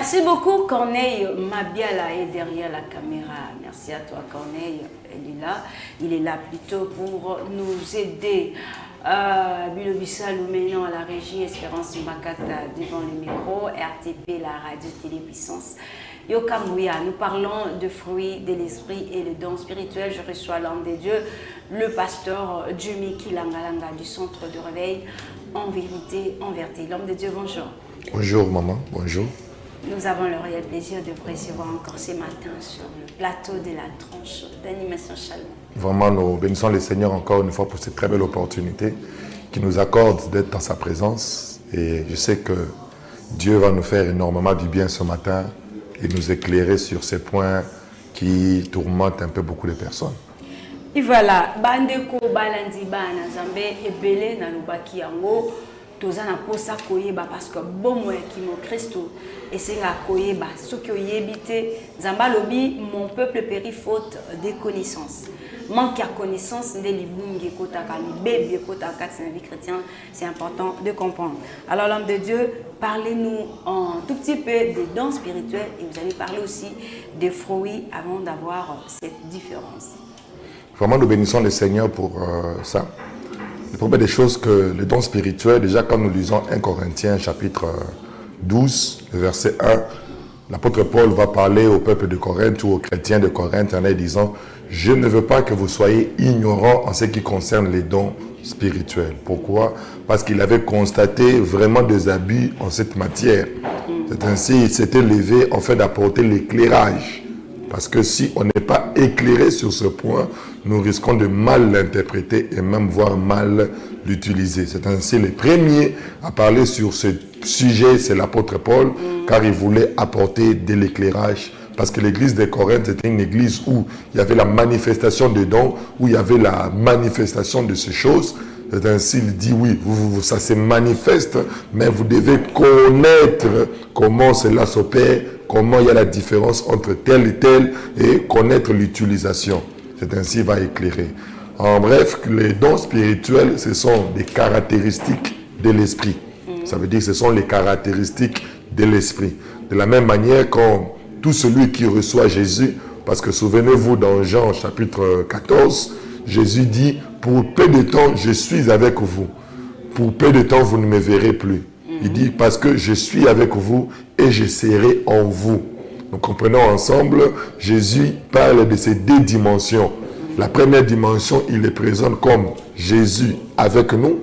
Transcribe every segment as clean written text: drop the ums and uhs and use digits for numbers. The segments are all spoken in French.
Merci beaucoup Corneille Mabiala est derrière la caméra. Merci à toi Corneille, il est là plutôt pour nous aider. Bilobissa Louménon à la régie, Espérance Makata devant le micro, RTP, la radio télépuissance. Yokamouya, nous parlons de fruits de l'esprit et le don spirituel. Je reçois l'homme de Dieu, le pasteur Jumi Kilangalanga du centre de réveil en vérité, en vertu. L'homme de Dieu, bonjour. Bonjour maman, bonjour. Nous avons le réel plaisir de vous recevoir encore ce matin sur le plateau de la tranche d'animation Shalom. Vraiment, nous bénissons le Seigneur encore une fois pour cette très belle opportunité qui nous accorde d'être dans sa présence. Et je sais que Dieu va nous faire énormément du bien ce matin et nous éclairer sur ces points qui tourmentent un peu beaucoup de personnes. Et voilà, bandeko balandi bana zambe ebele na lubaki yango tozana posa koyeba parce que bomo qui mo Christo et c'est nga koyeba soki oyebite zamba lobi mon peuple périt faute de connaissances. Manque à connaissance de libungi kotaka libebe kotaka c'est la vie chrétienne, c'est important de comprendre. Alors l'homme de Dieu, parlez-nous un tout petit peu des dons spirituels et vous allez parler aussi des fruits avant d'avoir cette différence. Vraiment, nous bénissons le Seigneur pour ça. La première des choses que les dons spirituels, déjà quand nous lisons 1 Corinthiens chapitre 12, le verset 1, l'apôtre Paul va parler au peuple de Corinthe ou aux chrétiens de Corinthe en disant « Je ne veux pas que vous soyez ignorants en ce qui concerne les dons spirituels. » Pourquoi? Parce qu'il avait constaté vraiment des abus en cette matière. C'est ainsi qu'il s'était levé en fait d'apporter l'éclairage. Parce que si on n'est pas éclairé sur ce point, nous risquons de mal l'interpréter et même voire mal l'utiliser. C'est ainsi le premier à parler sur ce sujet, c'est l'apôtre Paul, car il voulait apporter de l'éclairage. Parce que l'église de Corinthe était une église où il y avait la manifestation de dons, où il y avait la manifestation de ces choses. C'est ainsi qu'il dit, oui, ça se manifeste, mais vous devez connaître comment cela s'opère, comment il y a la différence entre tel et tel, et connaître l'utilisation. C'est ainsi qu'il va éclairer. En bref, les dons spirituels, ce sont des caractéristiques de l'esprit. Ça veut dire que ce sont les caractéristiques de l'esprit. De la même manière qu'en tout celui qui reçoit Jésus, parce que souvenez-vous dans Jean chapitre 14, Jésus dit, pour peu de temps, je suis avec vous. Pour peu de temps, vous ne me verrez plus. Il dit, parce que je suis avec vous et je serai en vous. Nous comprenons ensemble, Jésus parle de ces deux dimensions. La première dimension, il est présent comme Jésus avec nous.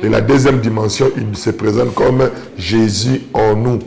Et la deuxième dimension, il se présente comme Jésus en nous.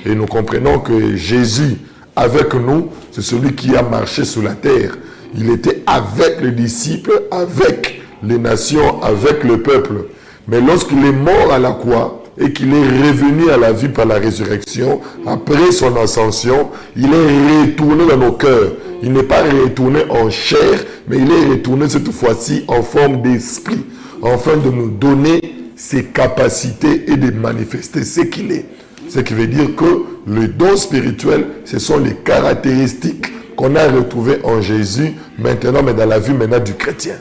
Et nous comprenons que Jésus avec nous, c'est celui qui a marché sur la terre. Il était avec les disciples, avec les nations, avec le peuple. Mais lorsqu'il est mort à la croix et qu'il est revenu à la vie par la résurrection, après son ascension, il est retourné dans nos cœurs. Il n'est pas retourné en chair, mais il est retourné cette fois-ci en forme d'esprit, afin de nous donner ses capacités et de manifester ce qu'il est. Ce qui veut dire que le don spirituel, ce sont les caractéristiques qu'on a retrouvées en Jésus, maintenant, mais dans la vie maintenant du chrétien.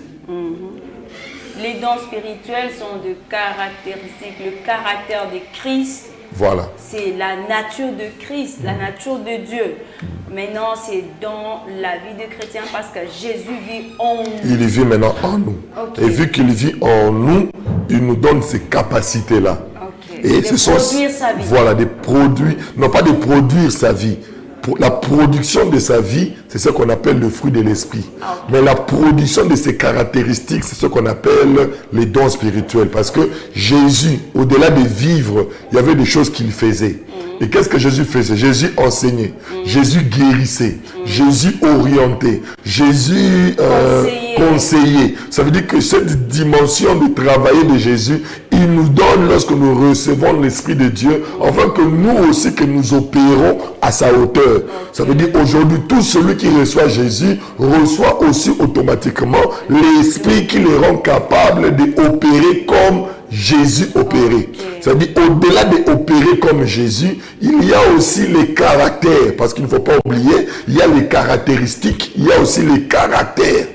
Les dons spirituels sont de caractéristiques, le caractère de Christ. Voilà. C'est la nature de Christ, la nature de Dieu. Maintenant, c'est dans la vie de chrétien parce que Jésus vit en nous. Il vit maintenant en nous. Okay. Et vu qu'il vit en nous, il nous donne ces capacités-là. Okay. Et de ce sont, produire sa vie. Voilà, des produits, non pas de produire sa vie. Pour la production de sa vie, c'est ce qu'on appelle le fruit de l'esprit. Okay. Mais la production de ses caractéristiques, c'est ce qu'on appelle les dons spirituels. Parce que Jésus, au-delà de vivre, il y avait des choses qu'il faisait. Et qu'est-ce que Jésus faisait? Jésus enseignait, Jésus guérissait, Jésus orientait, Jésus conseillait. Ça veut dire que cette dimension de travailler de Jésus, il nous donne lorsque nous recevons l'Esprit de Dieu, afin que nous aussi, que nous opérons à sa hauteur. Ça veut dire aujourd'hui, tout celui qui reçoit Jésus reçoit aussi automatiquement l'Esprit qui le rend capable d'opérer comme Jésus opéré. C'est-à-dire, au-delà d'opérer comme Jésus, il y a aussi les caractères. Parce qu'il ne faut pas oublier, il y a les caractéristiques, il y a aussi les caractères.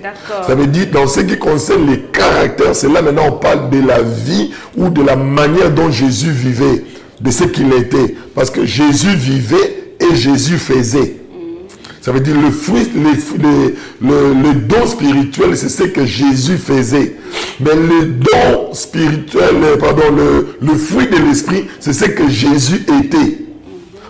Ça veut dire, dans ce qui concerne les caractères, c'est là maintenant on parle de la vie ou de la manière dont Jésus vivait, de ce qu'il était. Parce que Jésus vivait et Jésus faisait. Ça veut dire le fruit, le don spirituel, c'est ce que Jésus faisait. Mais le don spirituel, le fruit de l'esprit, c'est ce que Jésus était.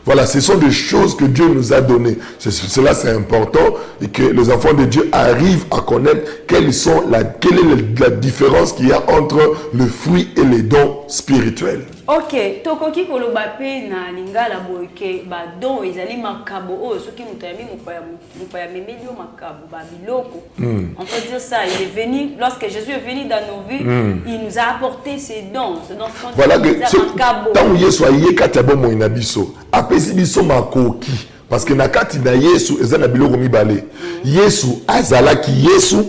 Voilà, ce sont des choses que Dieu nous a données. Cela, c'est important et que les enfants de Dieu arrivent à connaître quelle est la différence qu'il y a entre le fruit et les dons spirituels. Ok, tokoki koloba pe na lingala boyeke ba don ezali makabo oyo soki mutayami mupaya memelio makabo ba biloko. On peut dire ça, il est venu lorsque Jésus est venu dans nos vies, il nous a apporté ces dons sont voilà que tant Yesu aye katabo mo inabiso, apesi biso makoki parce que na kati na Yesu ezana biloko mibale. Yesu azalaki Yesu,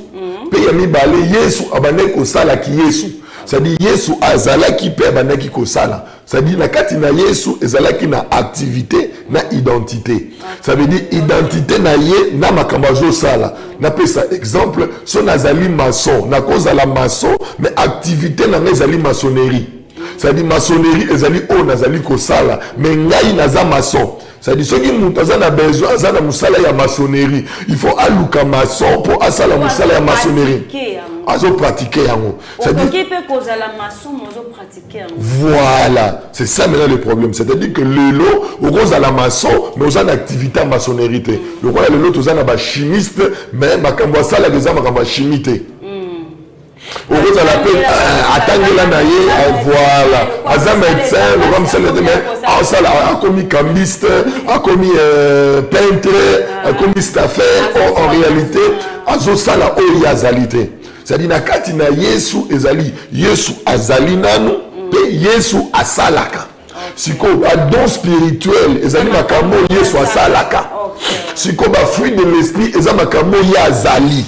pe ya mibale Yesu abane ko sala ki Yesu. C'est-à-dire Yesu azalaki pe banaki kosala. C'est-à-dire na kati na Yesu ezalaki na activité na identité. Ça veut dire identité na ye na makambazo sala. Na pesa exemple son azali maçon, na cause la maçon mais activité na ezali maçonnerie. C'est-à-dire maçonnerie ezali o nazali kosala mais ngai naza maçon. C'est-à-dire ceux qui ont besoin de musala ya maçonnerie, il faut aluka maçon pour asala musala ya maçonnerie. Azo pratiquer yango. Voilà, c'est ça maintenant le problème. C'est-à-dire que le lot, au rose à la maçon, mais aux en activité en maçonnerie. Le roi le lot aux en chimiste, mais ma camboisa la deuxième ma chimité. Au rose à la peine, attendre la naïe, voilà. Azam médecin, le roi me dit, mais ça a commis cambiste, a commis peintre, a commis staffeur, en réalité, azo sala o yazalité. C'est-à-dire na kati na Yesu ezali Yesu azali nanu pe Yesu asalaka. Siko ba don spirituel ezali makambo Yesu asalaka. Siko ba fruit de l'esprit ezali makambo ya azali.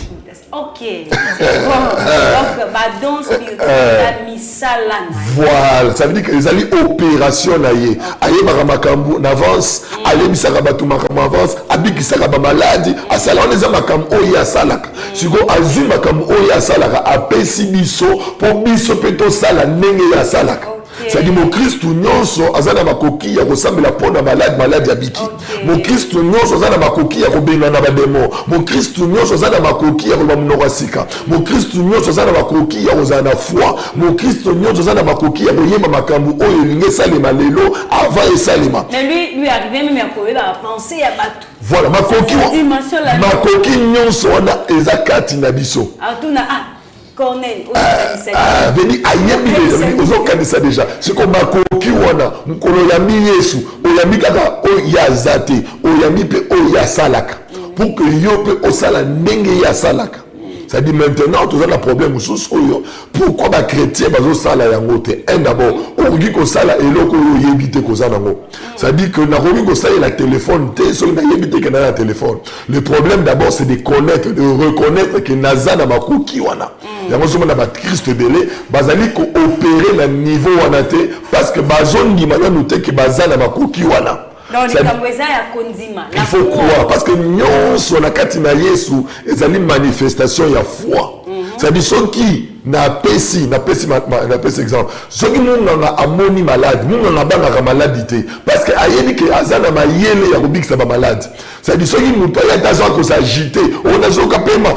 Ok. Donc ba don spirituel misala. Voilà, ça veut dire que ezali opération na ye. Aye ba makambo n'avance, ale bisaka batu makambo avance, abikisaka ba maladie, asala on ezali makambo o ya asalaka. Siko azu makambo o ya asalaka apesi biso po biso peto sala ndenge ya asalaka. C'est-à-dire mon Christ nyonso azana makoki ya kosambela pona malade ya biki. Mon Christ nyonso azana makoki ya kobenga na ba démon. Mon Christ nyonso azana makoki ya koba munoko sika. Mon Christ nyonso azana makoki ya kozana foi. Mon Christ nyonso azana makoki ya koyemba makambu oyo linge salema lelo avant esalema. Mais lui arrivé même à koyeba penser ya batu. Voilà makoki nyonso wana ezakati na biso. Atuna Cornel, veni ayembi ozokanisa déjà c'est comme makoki wana mukolo yambi Yesu oyambi kaka oyazate oyambi pe oyasalaka pour que yo pe osala ndenge ya salaka. Ça dit maintenant tu as un problème sous pourquoi les chrétiens bazo sala yango te un d'abord okoki ko sala eloko yo yebite ko za nango. Ça dit que na koki ko sala la téléphone te so na yebite que na la téléphone. Le problème d'abord c'est de connaître de reconnaître que naza na makoki wana. Yango so na ba Christ belé bazali ko opérer na niveau wana te parce que bazongi mana nous te que bazana makoki wana. Il faut croire parce que nyonso na kati na Yesu ezali manifestation ya foi. Ça dit ceux qui na pesi exemple ceux qui nous na amoni malade nous na banga maladie parce que ayeni que azana mayele ya kobikisa ba malade. Ça dit ceux qui nous paya tazo ko s'agiter on a zoka pema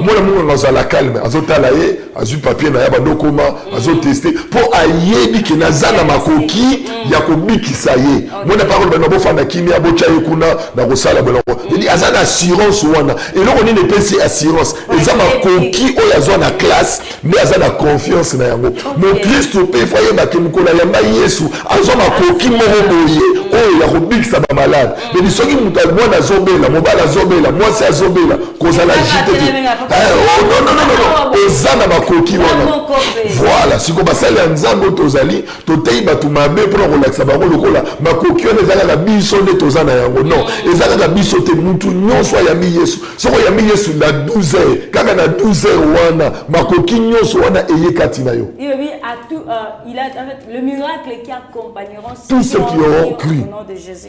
mona mungu na zala calme azotala ye azu papier na ya bandokoma azotester pour ayeni que nazana makoki ya kobikisa ye mona parole na bofanda kimia bocha yekuna na kosala boloko dit azana assurance wana et là on est pesi assurance ezama makoki oya zona classe mais azana confiance na yango mon Christ pe foye ba ke mukona yamba Yesu azoma makoki moko boye oyo ya kobikisa ba malade mais ni soki mutu mwana zobela mobala zobela mwasi azobela kozala jite non ezana makoki wana voilà siko basali ya nzambo tozali totei batu mabe pour relaxa bango lokola makoki wana ezala na biso nde tozana yango non ezala na biso te mutu nyonso yambi Yesu soko yambi Yesu na 12 heures kaka na 12 heures wana makoki nyonso wana eyekati na yo. Il a le miracle qui accompagneront tous ceux qui auront cru.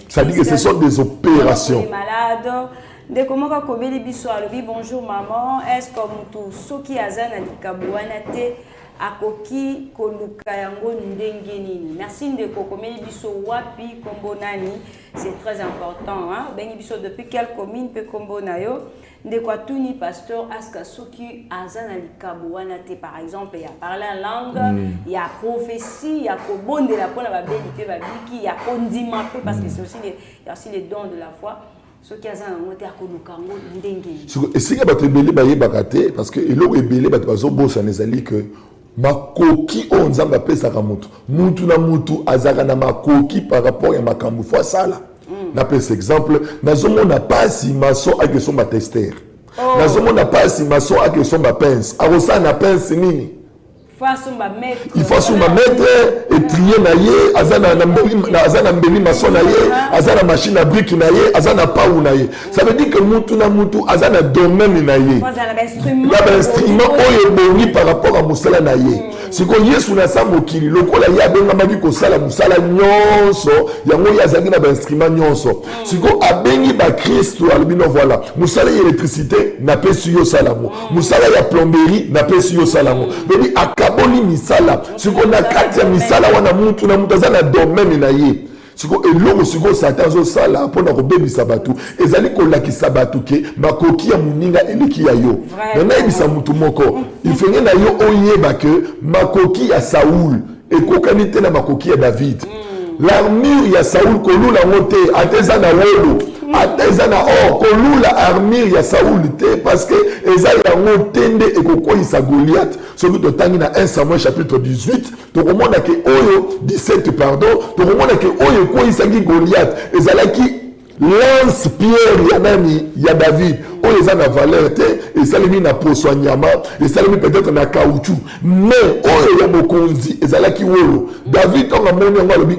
Ça dit que ce sont des opérations. Les malades, De comment kobeli biso alobi bonjour maman, est-ce que mutu soki azana likabuana te akoki koluka yango ndenge nini? Merci ndeko komeli biso wapi kombo nani? C'est très important hein. Bengi biso depuis quelle commune pe kombo na yo? Ndeko atuni pasteur aska soki azana likabuana te par exemple il y a parlé en langue, il y a prophétie, il y a kobondela pona ba beli pe ba biki, il y a kondima pe parce que c'est aussi il y a aussi les dons de la foi. Ce qui a et si il y a parce que il y que makoki on nzamba pesa ka mutu na mutu azaka na makoki par rapport à makambu fois sala na pesa exemple nazomo na pasi maso avec son tester nazomo na pasi maso avec son pince arosa na pince nini il faut son mettre et trier na ye azana mbeli maso na ye azana machine à brique na ye azana pau na ye ça veut dire que mutu na mutu azana domaine na ye na instrument oyo boni par rapport à musala na ye siko yesu na samokili lokola ya benga maki ko sala musala nyonso yango ya zangi na instrument nyonso siko abengi ba Kristo albino voilà musala ya électricité na pesi yo salamo musala ya plomberie na pesi yo salamo beni akaboli misala siko na kati ya misala wana mutu na mutu azana domaine na ye siko eloko siko satan zo sala pona ko bebisa batu ezali ko lakisa batu ke makoki ya muninga eleki ya yo na ebisa mutu moko ifenye na yo oyeba ke makoki ya Saoul ekokani te na makoki ya David l'armure ya Saoul kolula ngote ateza na wolo ateza na or kolula armure ya Saoul te parce que eza ya ngotende ekokoyisa Goliath soki totangi na 1 Samuel chapitre 18 tokomona ke oyo 17 pardon tokomona ke oyo ekoyisaki Goliath ezalaki lance pierre ya nani ya David oyo eza na valeur te esalemi na poso nyama esalemi peut-être na caoutchouc mais oyo ya mokonzi ezalaki wolo David tonga moni yango alobi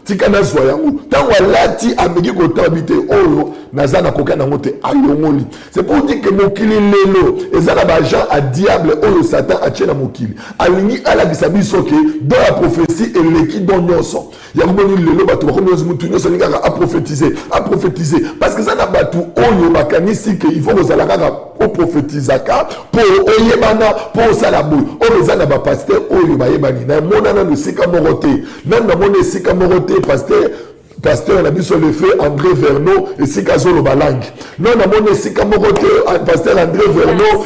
tika na zwa yango tango alati ameki kotambi te oyo naza na koka nango te alongoli c'est pour dire que mokili lelo eza na bagent à diable oyo Satan atie na mokili alingi alakisa biso ke dans la prophétie eleki don nyonso yango boni lelo bato bakomi mutu nyonso alingaka aprophétiser parce que ça na batu oyo bakanisi que il faut que ça o prophétisaka pour oyebana pour sala boy o bezana ba pasteur oyo bayebani na monana no sika moroté même na mona sika moroté pasteur na biso le fait André Verneau et sika zolo balangue non na mona sika moroté pasteur André Verneau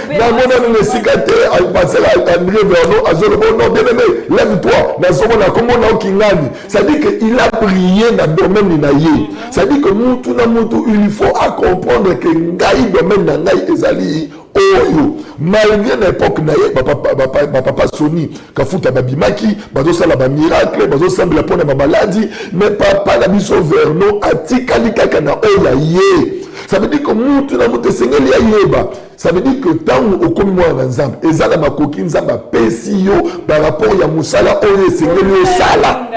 na mona no sika te pasteur André Verneau azolo non bien aimé lève-toi na somo na kombo na okingani ça dit que il a prié na domaine na ye ça dit que mutu na mutu il faut à comprendre que ngai domaine na ngai ezali oyo malgré l'époque na ye papa Sony kafuta babimaki bazosala ba miracle bazosambela pona ba maladie mais papa na biso Verneau atikali kaka na oya ye ça veut dire que mutu na mutu sengeli ya yeba ça veut dire que tango okomi mwa na nzambe ezala makoki nzambe apesi yo par rapport ya musala oyo sengeli yo sala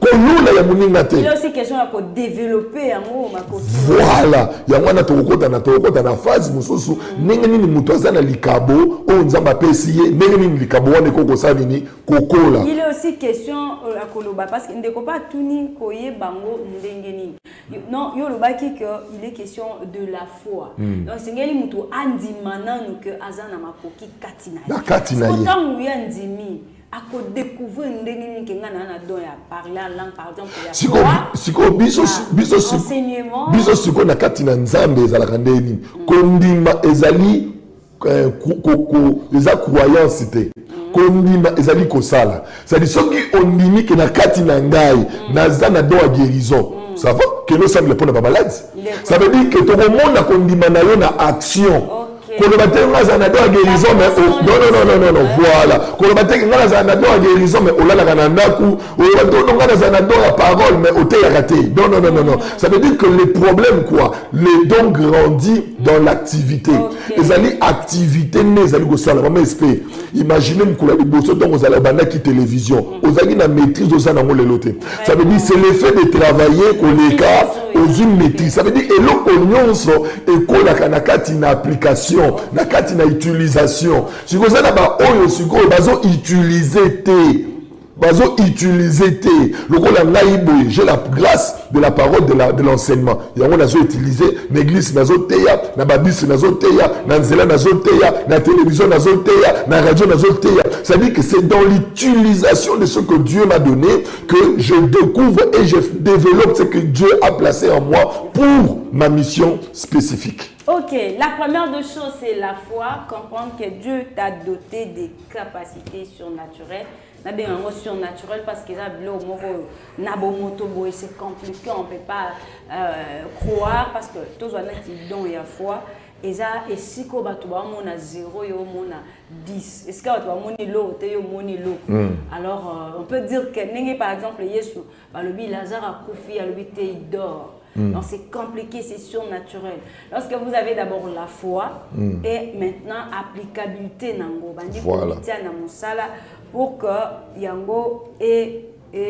kolula ya muninga te. Il y a aussi question à développer amour makoki. Voilà, ya mwana tokota na phase mususu ndenge nini mutu azana likabo o nzamba pesi ye ndenge nini likabo wana koko sali ni kokola. Il y a aussi question à koloba parce que ndeko pas tuni koye bango ndenge nini. Non, yo lobaki que il est question de la foi. Donc sengeli mutu andimana no que azana makoki katina. La katina ye. Tant où yandimi à découvrir ndenge nini na don ya parler en langue par exemple ya siko biso enseignement biso siko na katina nzambe ezalaka ndeni kondima ezali eza croyance te kondima ezali kosala c'est-à-dire soki ondimi ke na katina ngai naza na don ya guérison ça va que nous sommes le point de la maladie ça veut dire que tout le monde a kondima na yo na action koloba te ngaza na doa guérison mais non voilà koloba te ngaza na doa guérison mais olala kana ndaku koloba te ngaza na doa parole mais ote ya raté non ça veut dire que les problèmes quoi les dons grandit dans l'activité ezali activité ne ezali ko sala ba esprit imaginez mukula liboso donc ozala banda ki télévision ozali na maîtrise ozana ngo lelote ça veut dire c'est le fait de travailler koleka aux une maîtrise ça veut dire eloko nyonso ekolaka na kati na application na kati na utilisation sikoza na ba oyo siko bazo utiliser te bazo utiliser te lokola ngai boye j'ai la grâce de la parole de l'enseignement yango nazo utiliser l'église nazo teya na babisi nazo teya na nzela nazo teya na télévision nazo teya na radio nazo teya. Ça veut dire que c'est dans l'utilisation de ce que Dieu m'a donné que je découvre et je développe ce que Dieu a placé en moi pour ma mission spécifique. Ok, la première des choses, c'est la foi, comprendre que Dieu t'a doté des capacités surnaturelles. Na bien surnaturel parce que c'est compliqué, on ne peut pas croire parce que tous les dons et la foi. Et ça, et si on a 0 et on a 10, est-ce qu'on a l'eau, alors on peut dire que par exemple, Yesu, le Lazare a confié à l'habité dort. Donc c'est compliqué, c'est surnaturel. Lorsque vous avez d'abord la foi et maintenant applicabilité nango, voilà. Pour que yango et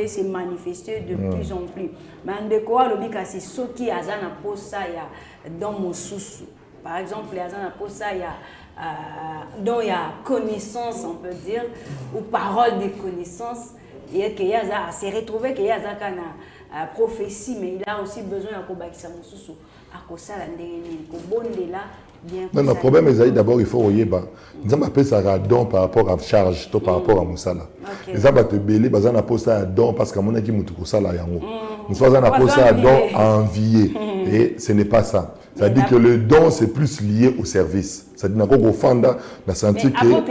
se manifester de plus en plus. Mais de quoi le bika c'est ce qui a zana posa ya dans mon sous. Par exemple, les zana posa ya dont il y a connaissance, on peut dire, ou parole de connaissance, et que yaza s'est retrouvé que yaza kana prophétie, mais il a aussi besoin de kobakisa mon sous à kosa la ndenge ko bonde là. Non, le problème est d'abord, il faut voyer, nous avons appelé ça don par rapport à charge, par rapport à Moussala. Nous avons appelé ça un appelé ça don parce que mon équipe Moussala yango. Nous avons appelé ça un don à envier. Et ce n'est pas ça. Ça dit que le don, c'est plus lié au service. Ça dit qu'on a senti que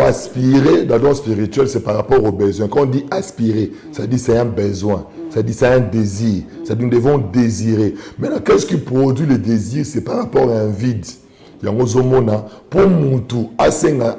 aspirer dans le don spirituel, c'est par rapport aux besoins. Quand on dit aspirer, ça dit c'est un besoin. Ça dit c'est un désir. Ça dit nous devons désirer. Maintenant, qu'est-ce qui produit le désir? C'est par rapport à un vide. Yango zomona pour mutu asenga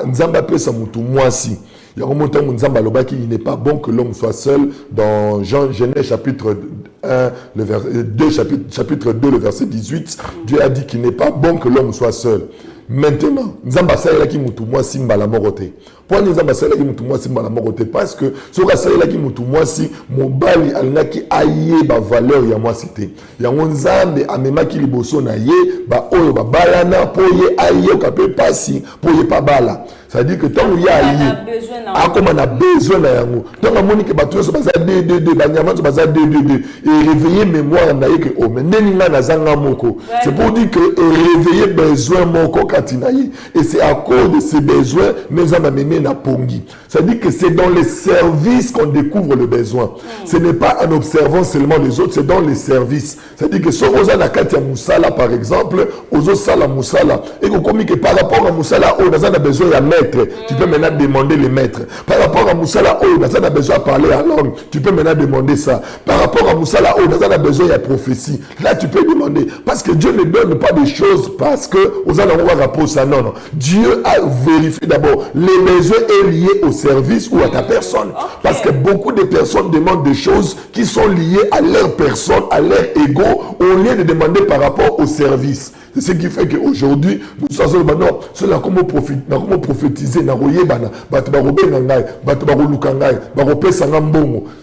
nzamba pesa mutu mwasi. Yango monta nzamba lobaki il n'est pas bon que l'homme soit seul dans Genèse chapitre 1 le verset 2 chapitre 2 le verset 18. Dieu a dit qu'il n'est pas bon que l'homme soit seul. Maintenant, nzamba saela ki mutu mwasi mbala morote. Pour nzamba saela ki mutu mwasi mbala morote parce que soka saela ki mutu mwasi mobali alnaki aye ba valeur ya mwasi te. Yango nzambe amemaki liboso na ye ba oyo ba balana po ye aye kape pasi po ye pa bala. Ça dit que tant il y a comme on a besoin na yango. Tant on moni que bato so baza de banyama so baza de et réveiller mémoire na ye que o meneni nga na zanga moko. C'est pour dire que réveiller besoin moko katinayi et c'est à cause de ces besoins nous avons mené na pongi. Ça dit que c'est dans les services qu'on découvre le besoin. Ce n'est pas en observant seulement les autres, c'est dans les services. Ça dit que si on a la katia musala par exemple, aux sala musala et qu'on communique que par rapport à musala on a besoin de maître, tu peux maintenant demander les maîtres. Par rapport à musala on a besoin de parler à l'homme, tu peux maintenant demander ça. Par rapport à musala on a besoin de prophétie. Là tu peux demander parce que Dieu ne donne pas des choses parce que aux rapport ça non. Dieu a vérifié d'abord les besoins est lié au service ou à ta personne. Parce que beaucoup de personnes demandent des choses qui sont liées à leur personne, à leur ego, au lieu de demander par rapport au service. C'est ce qui fait qu'aujourd'hui, nous sommes maintenant, c'est là comment prophétiser,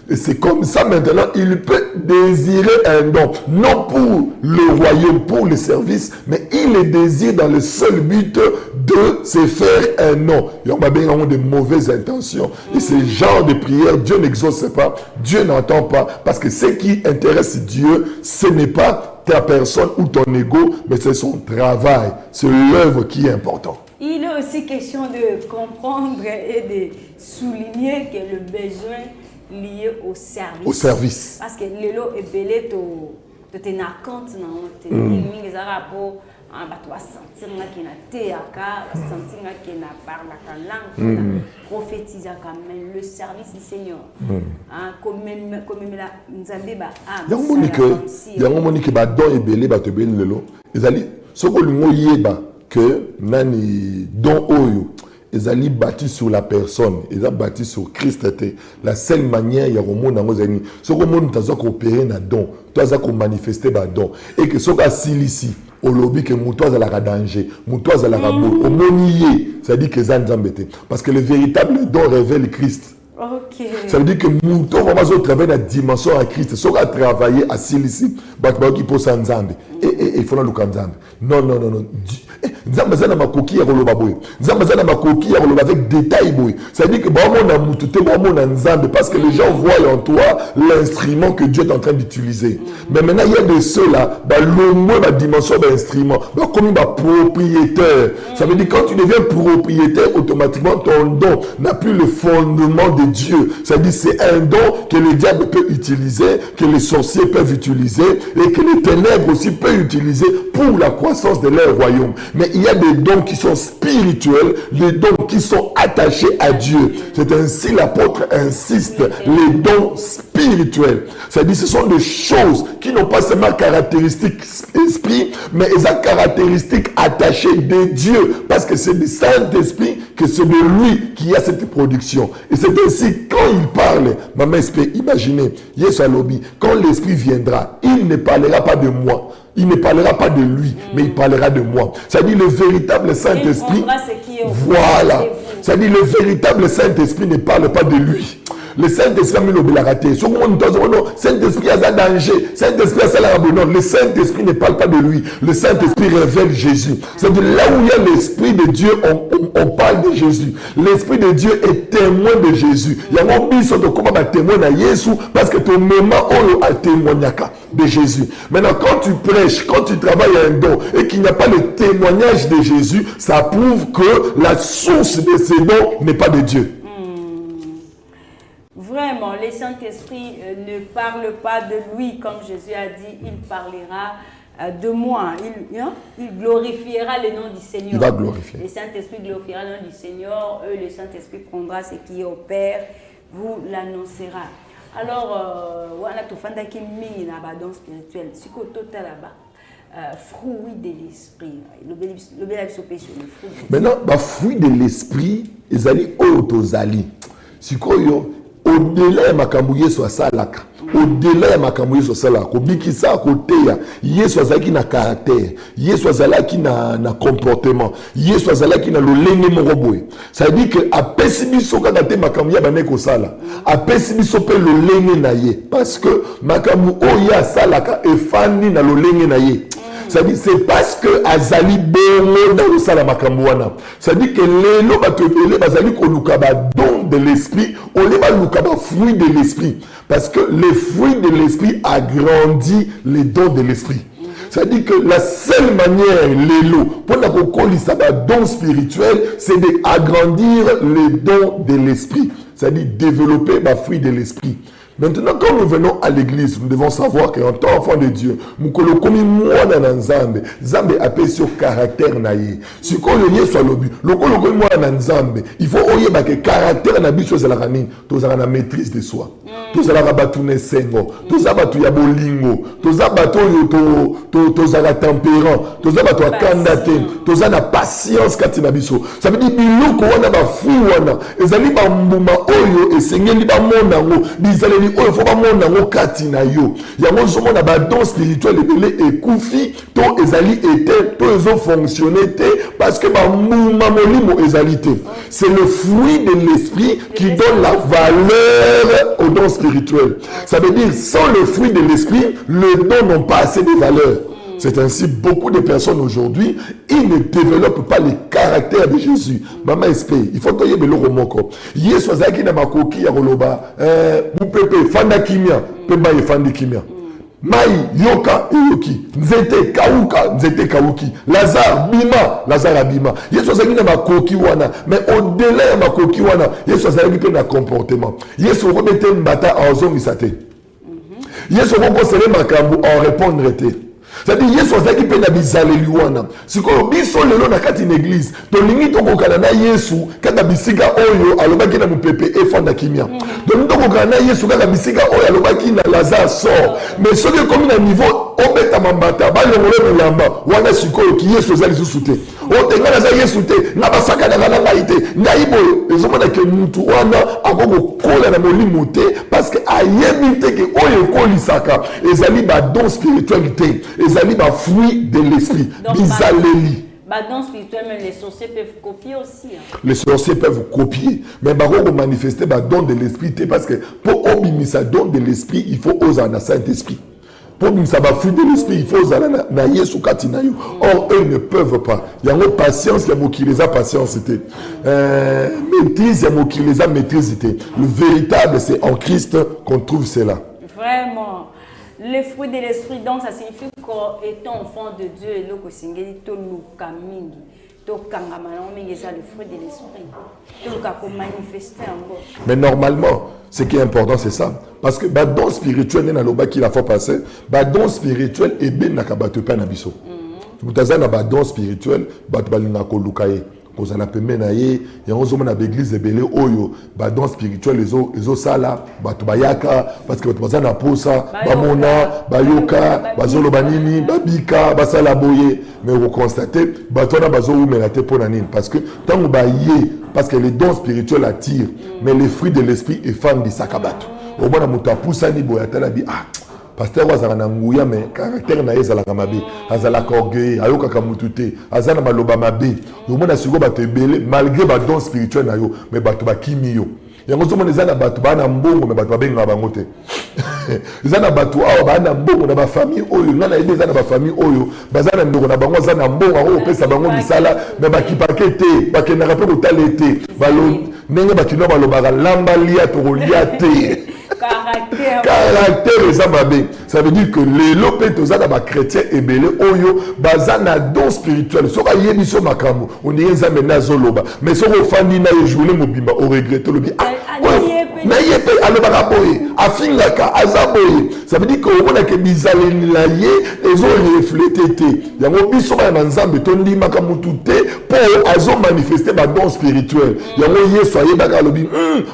et c'est comme ça maintenant, il peut désirer un don, non pour le royaume, pour le service, mais il le désire dans le seul but de se faire un nom. Il y a de mauvaises intentions. Et ce genre de prière, Dieu n'exauce pas, Dieu n'entend pas, parce que ce qui intéresse Dieu, ce n'est pas ta personne ou ton ego, mais c'est son travail, c'est l'œuvre qui est important. Il est aussi question de comprendre et de souligner que le besoin lié au service. Au service. Parce que l'élo est belé de te na compte na on tu vas sentir que na théâtre, sentir que na parle la langue, prophétiser quand même le service du Seigneur. Comme la nzambe ba yango monique ba don ebele ba te belé lelo. Ezali soko lingo yeba que nani don oyo ezali bâti sur la personne, ezali bâti sur Christ. La seule manière ya romona ngo zani soko moni tazo ko opérer na don, tazo ko manifester ba don et que soko asili au lobby que moutoise à la danger, moutoise à la rabou, au monier, ça dit que ça nous embête. Parce que le véritable don révèle Christ. Okay. Ça veut dire que mouton va travailler dans la dimension à Christ. Ça va travailler à Silici, qui pose en Zambie. Et il faut le Nzambe. Non. nzambe aza na makoki ya koloba boye, nzambe aza na makoki ya koloba avec détail boye. Ça veut dire que baomona mutu te baomona nzambe parce que les gens voient en toi l'instrument que Dieu est en train d'utiliser. Mais maintenant il y a de ceux-là, l'homme la dimension de l'instrument, comme un propriétaire. Ça veut dire quand tu deviens propriétaire, automatiquement ton don n'a plus le fondement de Dieu. Ça veut dire c'est un don que le diable peut utiliser, que les sorciers peuvent utiliser et que les ténèbres aussi peuvent utiliser pour la croissance de leur royaume. Mais il y a des dons qui sont spirituels, des dons qui sont attachés à Dieu. C'est ainsi l'apôtre insiste, les dons spirituels. C'est-à-dire ce sont des choses qui n'ont pas seulement caractéristiques esprit, mais ils ont caractéristiques attachées de Dieu. Parce que c'est du Saint-Esprit que c'est de lui qui a cette production. Et c'est ainsi quand il parle, maman esprit, imaginez, Yesu Alobi, quand l'Esprit viendra, il ne parlera pas de moi. Il ne parlera pas de lui, mais il parlera de moi. C'est-à-dire le véritable Saint-Esprit. Voilà. C'est-à-dire le véritable Saint-Esprit ne parle pas de lui. Le Saint-Esprit a mis le raté. Saint-Esprit a un danger. Saint-Esprit a un non. Le Saint-Esprit ne parle pas de lui. Le Saint-Esprit révèle Jésus. C'est-à-dire là où il y a l'Esprit de Dieu, on parle de Jésus. L'Esprit de Dieu est témoin de Jésus. Il y a un biso de comment témoin à Jésus parce que ton moment où a témoigné de Jésus. Maintenant, quand tu prêches, quand tu travailles à un don et qu'il n'y a pas le témoignage de Jésus, ça prouve que la source de ces dons n'est pas de Dieu. Vraiment, le Saint-Esprit ne parle pas de lui, comme Jésus a dit, il parlera de moi. Il glorifiera le nom du Seigneur. Il va glorifier. Le Saint-Esprit glorifiera le nom du Seigneur. Le Saint-Esprit prendra ce qui est au Père, vous l'annoncera. Alors, voilà, tout le monde qui mine dans la danse spirituelle. C'est quoi total là-bas? Fruit de l'esprit. Le bel sur le fruit. Maintenant, le fruit de l'esprit, ils allaient autosali. C'est quoi au-delà de makambo Yesu asalaka, au-delà de makambo Yesu asalaka, obikisa côté ya Yesu azalaki na caractère, Yesu azalaki na comportement, Yesu azalaki na lolenge moko boye. Ça veut dire que apesi biso kaka te makambo ya bane ko sala, apesi biso pe lolenge na ye parce que makambo oyo asalaka efandi na lolenge na ye. C'est-à-dire c'est parce que azali bongo dans le sala makambo wana. C'est-à-dire que lelo batobele bazali ko luka ba don de l'esprit, on les va luka ba fruit de l'esprit parce que le fruit de l'esprit agrandit les dons de l'esprit. C'est-à-dire que la seule manière, l'élo, pour la don spirituel, c'est d'agrandir les dons de l'esprit. C'est-à-dire développer le fruit de l'esprit. Maintenant, quand nous venons à l'église, nous devons savoir qu'en tant qu'enfant de Dieu, nous komi mwana na nzambe, nzambe appelle sur caractère na ye. Si ko le Yesu alobi, le komi mwana na nzambe, il faut oyeba que caractère na biso ezalaka nini, tozala na maîtrise de soi. Tozala batu ne sengo, tozala batu ya bolingo, tozala batu yo tozala tempérant, tozala batu akanda te, tozala na patience kati na biso. Ça veut dire biloko wana ba fruit wana, ezali ba mbuma oyo esengeli ba mona ngo, bizali oyo faut pas mona ngo kati na yo. Yango somo na ba don spirituel ebele ekufi to ezali ete to ezo fonctionner te parce que ba mbuma molimo ezali te. C'est le fruit de l'esprit qui donne la valeur au don spirituel. Ça veut dire sans le fruit de l'esprit, les dons n'ont pas assez de valeur. C'est ainsi beaucoup de personnes aujourd'hui, ils ne développent pas les caractères de Jésus. Maman espère, il faut que tu aies le romoko. Yesu azaki na makoki ya koloba, mupepe fanda kimia, pemba ye fandi kimia. Mai yoka yoki, nzete kauki, Lazare bima, Lazare abima. Yesu azaki na makoki wana, mais au-delà ya makoki wana, Yesu azaki pe na comportement. Yesu remete mbata en zone isate. Yesu kokosele makambu en répondre te. C'est-à-dire Yesu azaki pe na bizaleli wana. Sikoyo biso lelo na kati na église, tolingi tokokana na Yesu kaka bisika oyo alobaki na mupepe efanda kimia. Donc tokokana na Yesu kaka bisika oyo alobaki na Lazare sort. Mais soki comme na niveau obeta mambata balongolo milamba wana sikoyo ki Yesu azali susute. Otenga na za Yesu te na basaka na ngai te. Ngai boyo ezomona ke mutu wana akoko kola na molimo te parce que ayebi te ke oyo kolisaka ezali ba don spiritualité. Ezali ba fruit de l'esprit. Bizaleli. Dans spirituel, même les sorciers peuvent copier aussi. Hein. Les sorciers peuvent copier, mais ils vont manifester le don de l'esprit parce que pour obéir ce don de l'esprit, il faut oser un Saint-Esprit. Pour ça va fruit de l'esprit, il faut na yesu kati na yo. Or eux ne peuvent pas. Il y a une patience, il y a qui les a patience c'était. Maîtrise, il y a qui les a maîtrise. Le véritable, c'est en Christ qu'on trouve cela. Vraiment. Le fruit de l'esprit, donc ça signifie qu'étant enfant de Dieu, et le Kosingeli, to lukamingi, to kangamanamingi, c'est le fruit de l'esprit. To kako manifester en bon. Mais normalement, ce qui est important, c'est ça. Parce que le don spirituel, il y a un qui l'a fait passer. Le don spirituel est bien dans le pain nabiso. Vous avez un don spirituel, vous avez un kolukaye. Vous avez un peu menaye. Il y a un église de Belé Oyo. Le don spirituel, les autres sala, bayaka, parce que vous avez un posa, bamona, bayoka, bazolo banini, babika, basala boye. Mais vous constatez, vous avez bazolo menate pour nanine. Parce que tant que vous avez parce que les dons spirituels attirent, mais les fruits de l'esprit effendent du sakabato. Au moins, on a poussé ni boyatala dit ah, pasteur wazana nguya mais caractère na yeza la kamabe, azala korgueil, ayoka kamutute, azana maloba mabe. Au moins, asigo bato belé malgré ba dons spirituels na yo, mais bato ba kimio. Yango zomo nezana bato ba na mbongo mais bato ba benga bangote. Zana bato awa ba na mbongo na ba famille oyo, ngana ide zana ba famille oyo, bazana ndoko na bango zana mbongo o pesa bango misala, mais ba kipakete, ba kenaka pe kotalete, balo ndenge bakino balobaka lamba lia to lia te. Caractère et ça ça veut dire que les lopés tous les chrétiens et belé oyo bazana don spirituel so ka yebi so makambo on y est amené zoloba mais so ko fandi na journée mobimba au regretter le bien na yepe alobaka boye afingaka azaboye ça veut dire que on a que bizaleli la ye ezo refléter yango biso ba nzambe to ndima ka mutute pour azo manifester ba don spirituel yango yesu ayebaka lobi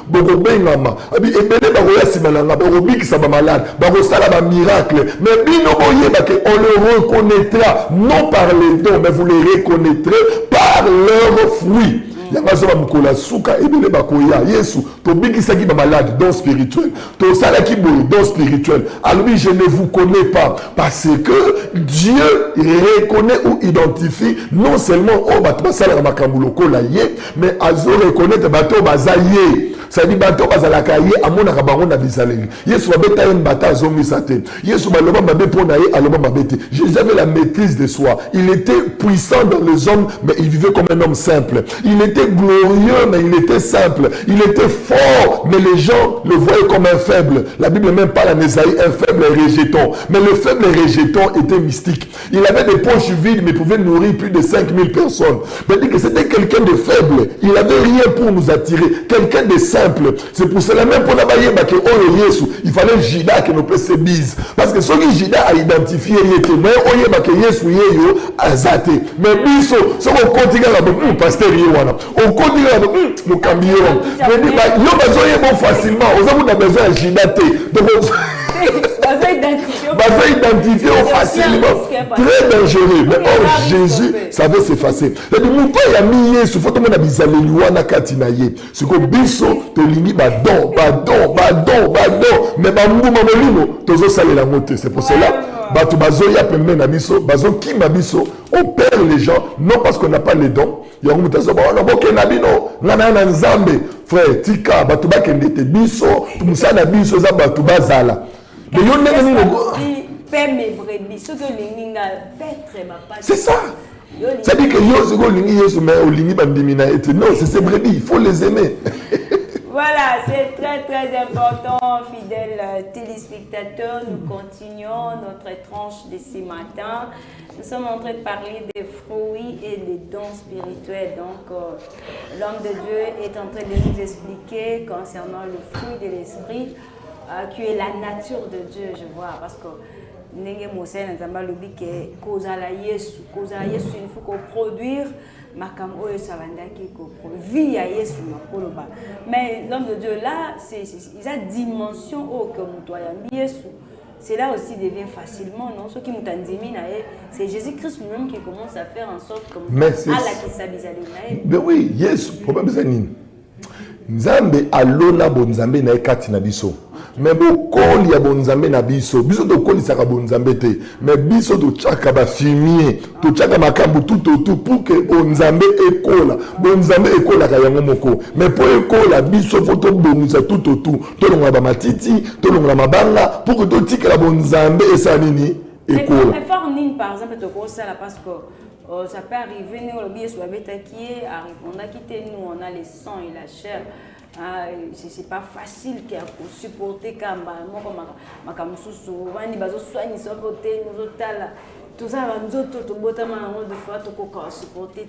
boko bengama abi ebele ba koyasi malanga ba kobikisa ba malade ba kosala ba miracle mais bino boyeba que on le reconnaîtra non par les dons mais vous les reconnaîtrez par leurs fruits. Yamazoba mukola suka ebele bakoya Yesu to bikisaki ba malade don spirituel to salaki boye don spirituel alors je ne vous connais pas parce que Dieu reconnaît ou identifie non seulement au bato basala makambo lokola ye mais azo reconnaître bato bazaye ça dit bato bazalaka ye amona ka bango na bizaleli Yesu babeta en bata zongisa te Yesu baloba mabe pona ye aloba mabete Jésus avait la maîtrise de soi il était puissant dans les hommes mais il vivait comme un homme simple il était glorieux mais il était simple il était fort mais les gens le voyaient comme un faible la Bible même parle en Ésaïe un faible rejeton mais le faible rejeton était mystique il avait des poches vides mais pouvait nourrir plus de 5000 personnes c'est-à-dire que c'était quelqu'un de faible il n'avait rien pour nous attirer quelqu'un de simple c'est pour cela même pour la bailler que oh Yesu il fallait Jida que nous puissions se bise parce que ceux qui Jida a identifié Yesu mais oh que Yesu yeyo azate mais biso ce qu'on continue à pasteur yewana on continue à nous cambier mais dit bah yo besoin bon facilement aux hommes on a besoin de Jida donc va identifier facilement très dangereux mais or Jésus savait s'effacer et du moment il a mis Yesu faut que mon abizaleli wana katina ye ce que biso to lingi ba don mais ba mbuma molimo tozo salela mote c'est pour cela bato bazo ya pembe na biso bazo kimba biso on perd les gens non parce qu'on n'a pas les dons ya mutazo ba na boke na bino ngana na nzambe frère tika bato bakende te biso tumusana biso za bato bazala mais yo ndenge nini c'est ça ça dit que yo c'est ko lingi yesu mais o lingi bandimi na ete non c'est ces brebis il faut les aimer. Voilà, c'est très très important, fidèles téléspectateurs. Nous continuons notre tranche de ce matin. Nous sommes en train de parler des fruits et des dons spirituels. Donc, l'homme de Dieu est en train de nous expliquer concernant le fruit de l'esprit, qui est la nature de Dieu, je vois. Parce que il faut qu'on produise. Mais l'homme de Dieu là, il a une dimension c'est là aussi devient facilement non ce qui nous c'est Jésus-Christ lui-même qui commence à faire en sorte que mais oui yes problème c'est nini Nzambe alona bo Nzambe na kati na biso mais bokoli ya bonzambe na biso biso tokolisaka bonzambe te mais biso totyaka bafilmier totyaka makambo tout autour pour que bonzambe ekolaka yango moko mais mpo ekola biso fo tobongisa tout autour tolongola bamatiti tolongola mabanga pour que totikela bonzambe esala nini ekola. Effort nini par exemple tokosala parce que ça peut arriver nous le biso babetaki a répondre quitter nous on a le sang et la chair. C'est pas facile à supporter quand makamususu vani bazo soigner so côté nous otala tout ça nzoto to botama ngo de fois to ko supporter.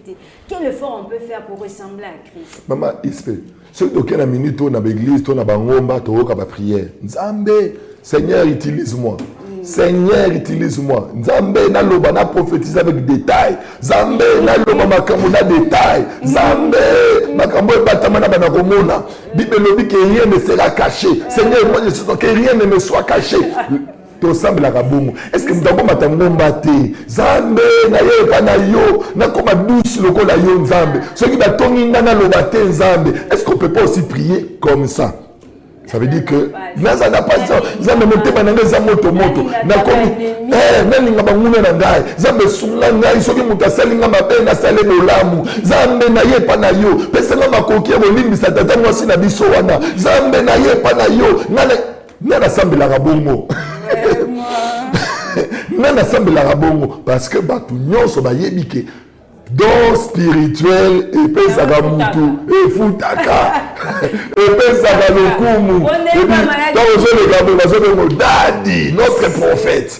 Quel effort on peut faire pour ressembler à Christ? Maman ispe ce que na minute na l'église to na bangomba to ka ba prière Nzambe Seigneur utilise-moi. Seigneur, utilise-moi. Nzambe na loba na prophétise avec détail. Nzambe na loba makambo na détail. Nzambe makambo batama na bana komona. Bible dit que rien ne sera caché. Seigneur, moi je suis que rien ne me soit caché. To semble la kabongo. Est-ce que mtako matangomba te? Nzambe na ye pa na yo na koma douce lokola yo Nzambe. Ceux qui batongi na loba te Nzambe. Est-ce qu'on peut pas aussi prier comme ça? Ça veut dire que naza na patience zambe motema na ngeza moto na komi nani ngaba ngune na ngai zambe sunga ngai soki mutasali ngaba be na sale bolamu zambe na ye pa na yo pesa ngaba koki bolimbisa tata mwasi na biso wana zambe na ye pa na yo nana sambela kabongo nana sambela kabongo parce que batu nyonso ba yebike don spirituel epesaka mutu efutaka epesaka lokumu bazobengo dadi notre prophète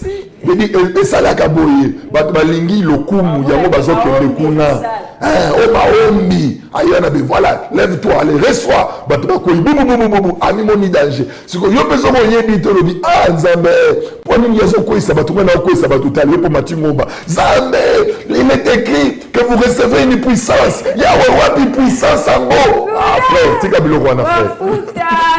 esalaka boye bato balingi lokumu yango bazokende kuna o maombi ayana be voilà lève-toi allez reçois bato bakoyi bububububu amimoni danger siko yo mpe soko oyebi te olobi nzambe mpo nini azokweyisa bato ngana okweyisa bato tali mpo matingomba nzambe il est écrit que vous recevez une puissance yawe wapi puissance yango frère tika biloko wana frère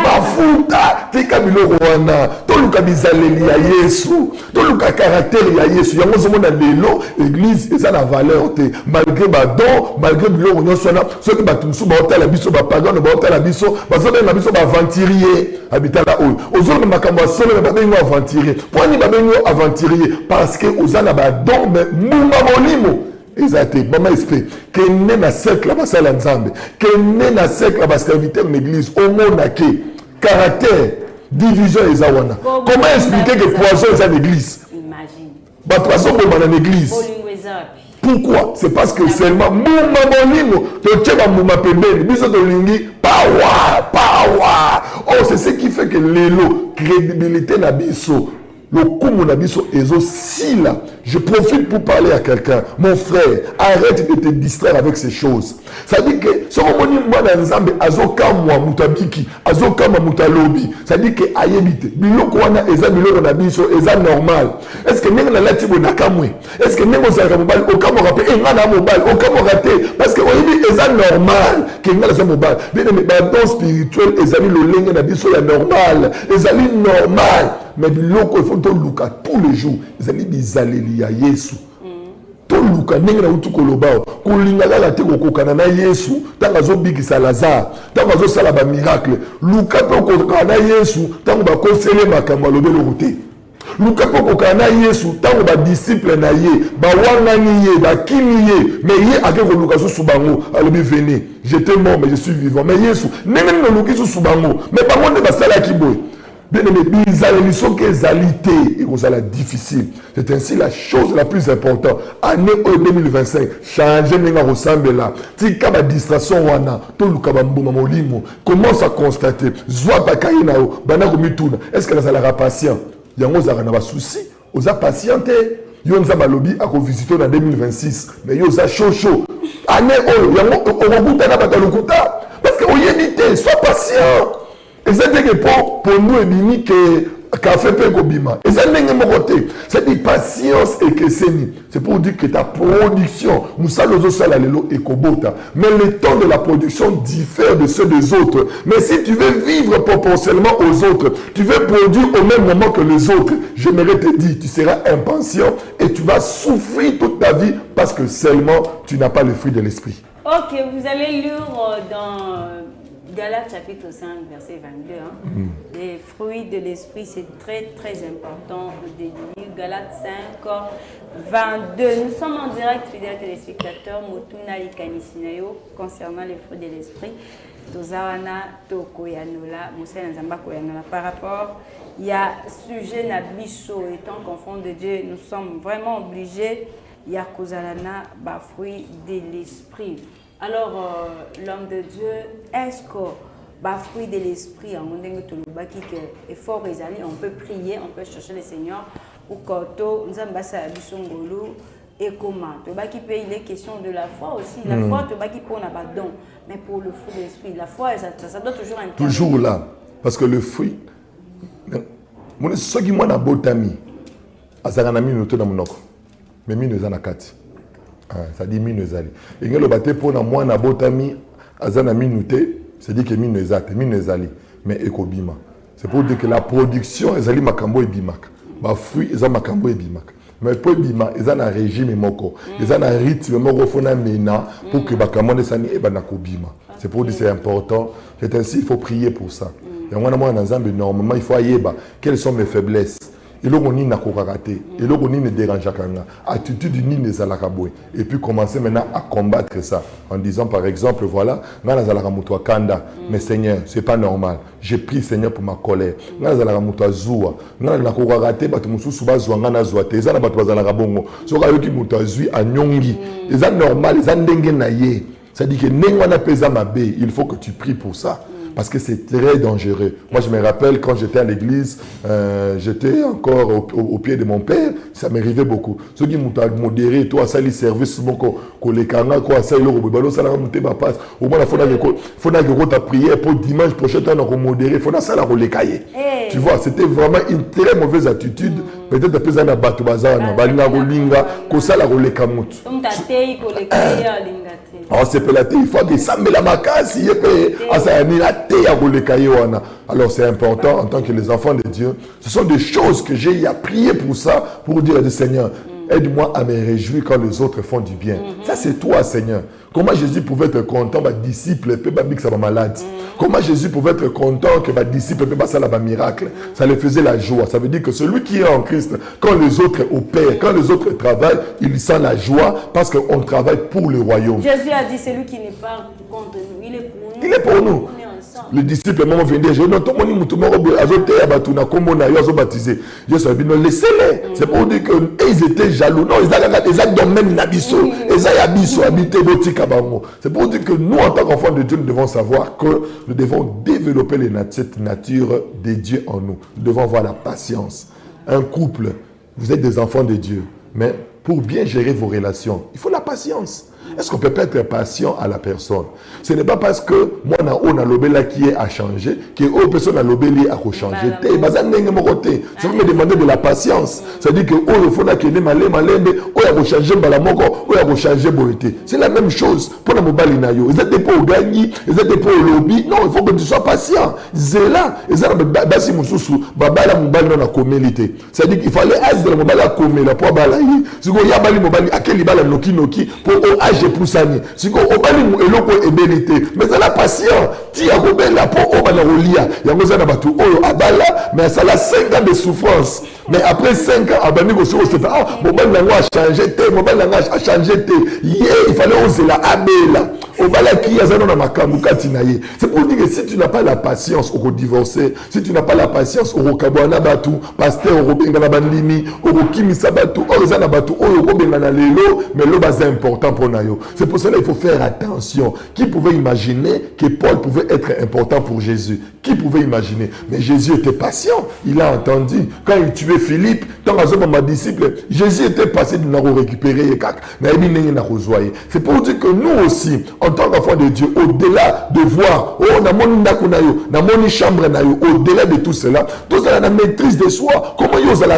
mafuta tika biloko wana toluka bizaleli ya yesu toluka caractère ya yesu yango ozomona lelo église eza na valeur te malgré badon malgré biloko nyonso wana soki bato mosusu baotala biso bapagano baotala biso bazobenga biso baaventurier abitala oyo ozolona makambo ya solo me babengi aventurier mponi babengi aventurier parce que oza na badon me mbuma molimo eza te mama esprit kende na cercle ya basala nzambe kende na cercle ya baserviteur na église omona ke caractère division eza wana comment expliquer que poison eza na église bato bazoboma na église. Pourquoi? C'est parce que seulement mouma molimo totyeba mouma pembeni biso tolingi power. Oh, c'est ce qui fait que lelo crédibilité na biso le kumu na biso ezo sila. Je profite pour parler à quelqu'un. Mon frère, arrête de te distraire avec ces choses. Ça dit que ce moni mwana nzambe azokamwa mutabiki, azokamwa mutalobi. Ça dit que ayebite biloko wana eza biloko na biso eza normal. Est-ce que nenga na lati bonakamwe? Est-ce que nengo za mobile okamwa pe ngana mobile okamwa te parce que oyebi eza normal que ngala za mobile. Bien mais don spirituel ezali lolenge na biso ya normal. Ezali normal. Mais biloko il faut to luka tous les jours. Ezali bizaleli ya Yesu. Toluka ndenge na utu kolobao kolingala la te kokokana na Yesu tanga zo bikisa Lazare tanga zo sala ba miracle luka pe kokokana na Yesu tanga ba kosele makambo lobelo route luka pe kokokana na Yesu tanga ba disciple na ye ba wangani ye ba kimi ye mais ye akeko luka so subango alobi venez j'étais mort mais je suis vivant mais Yesu ndenge no luki so subango mais bango ne basala kiboy. Bien aimé, difficile. C'est ainsi la chose la plus importante. Année 2025, changer n'enga ressemble là. Tika ba distraction wana, to luka ba mbuma molimo. Commence à constater. Zwa ba kaina o, bana ko mituna. Est-ce que ça la patient? Yango za na ba souci, oza patienter. Yo nzamba lobi ako visiter en 2026, mais yo za chaud. Année o, yango o buta na ba lukuta. Parce que oyebite, sois patient. Et c'est que pour nous, et que café peut gobima. Et c'est une côté. C'est une patience et que c'est pour dire que ta production, Moussalozo Salalelo et Kobota. Mais le temps de la production diffère de ceux des autres. Mais si tu veux vivre proportionnellement aux autres, tu veux produire au même moment que les autres, j'aimerais te dire, tu seras impatient et tu vas souffrir toute ta vie parce que seulement tu n'as pas le fruit de l'esprit. Ok, vous allez lire Galates chapitre 5, verset 22. Hein. Les fruits de l'esprit, c'est très très important de lire. Galates 5, 22. Nous sommes en direct, fidèles téléspectateurs, Motuna Likanisinayo, concernant les fruits de l'esprit. Tozawana Tokoyanola, Moussa Nzamba Koyanola. Par rapport, il y a sujet Nabiso, étant qu'enfant de Dieu, nous sommes vraiment obligés. Il y a Kozalana, fruit de l'esprit. Alors, l'homme de Dieu, est-ce que fruit de l'esprit, effort on peut prier, on peut chercher le Seigneur, ou quand nous avons et comment il est question de la foi aussi. La foi, on n'a pas don, mais pour le fruit de l'esprit, la foi, ça doit toujours intervenir. Toujours là, parce que le fruit, ceux qui m'ont botami, azanami noto na monoko, mais mine zanakati. Ça dit mine zali. Et le bâté pour moi na botami, azanami noté, c'est dit que mine zali, mais ekobima. C'est pour dire que la production ezali makambo e bimak. Ba fruit eza makambo e bimak. Mais pour bima, ils ont un régime moko, ils ont un rythme moko fona mena pour que bakamone sani e banako bima. C'est pour dire que c'est important. C'est ainsi il faut prier pour ça. Et moi normalement il faut yeba quelles sont mes faiblesses. Et là, on n'a pas raté. Et là, on ne dérange pas. Attitude ni ne zalakaboué. Et puis commencer maintenant à combattre ça. En disant par exemple, voilà, mais Seigneur, c'est pas normal. J'ai pris Seigneur pour ma colère. C'est-à-dire que il faut que tu pries pour ça. Parce que c'est très dangereux. Moi, je me rappelle quand j'étais à l'église, j'étais encore au pied de mon père. Ça m'arrivait beaucoup. Ceux qui m'ont modéré, toi, ça, les services, les canards, quoi, ça, ça, la remontée, ma passe. Au moins, il faut que ta prière pour dimanche prochain, tu as modéré. Il faut que ça, la relécailler. Tu vois, c'était vraiment une très mauvaise attitude. Peut-être que tu as battu bazana, balina rolinga, que ça, la relécamout. Alors, c'est pelaté, il faut que ça me la macasse, il y a alors c'est important en tant que les enfants de Dieu. Ce sont des choses que j'ai à prier pour ça, pour dire au Seigneur, aide-moi à me réjouir quand les autres font du bien. Ça c'est toi Seigneur. Comment Jésus pouvait être content, ma disciple, peut pas que ça va malade. Comment Jésus pouvait être content que ma disciple peut pas ça la miracle. Ça lui faisait la joie. Ça veut dire que celui qui est en Christ, quand les autres opèrent, quand les autres travaillent, il sent la joie parce qu'on travaille pour le royaume. Jésus a dit celui qui n'est pas contre nous, il est pour nous. Il est pour nous. Les disciples m'ont venu dire, non, tout le monde laissez-les. C'est pour dire qu'ils étaient jaloux. Non, ils ont même nabiso. Ils ont abisso, habité Botikabamo. C'est pour dire que nous, en tant qu'enfants de Dieu, nous devons savoir que nous devons développer cette nature de Dieu en nous. Nous devons avoir la patience. Un couple, vous êtes des enfants de Dieu. Mais pour bien gérer vos relations, il faut la patience. Est-ce qu'on peut pas être patient à la personne? Ce n'est pas parce que moi, on a l'obéla qui est à changer, que l'autre personne a l'obéli à changer. Ça veut me demander de la patience. C'est-à-dire que il faut que changer changer. C'est la même chose pour la mobile. Ils étaient pas au gagné, ils étaient pas au lobby. Non, il faut que tu sois patient. Zéla, c'est-à-dire qu'il fallait aider le mobile à commer pour balayer. Si vous y a bali mobile à quel bala noki pour âge poussani. Si vous obali mu eloko ebelité, mais ça la patient. Ti a robela pour obala rolia. Ya ngoza na batu oyo abala, mais ça la 5 ans de souffrance. Mais après 5 ans, abani go sur se fait ah, mobile n'a changé, mobile n'a changé. Il fallait oser la abela. Obala qui a zano na makambu katinaye. C'est pour dire que si tu n'as pas la patience au divorcer, si tu n'as pas la patience au kabwana batu, pasteur au benga na bandimi, au kimisa batu, au zana batu, au benga na lelo, mais le bas important pour nayo. C'est pour cela qu'il faut faire attention. Qui pouvait imaginer que Paul pouvait être important pour Jésus? Qui pouvait imaginer? Mais Jésus était patient. Il a entendu. Quand il tuait Philippe, tant que ma disciple, Jésus était passé de nous récupérer. C'est pour dire que nous aussi, en tant qu'enfants de Dieu, au-delà de voir, oh, na chambre, au-delà de tout cela, tous la maîtrise de soi. Comment vous allez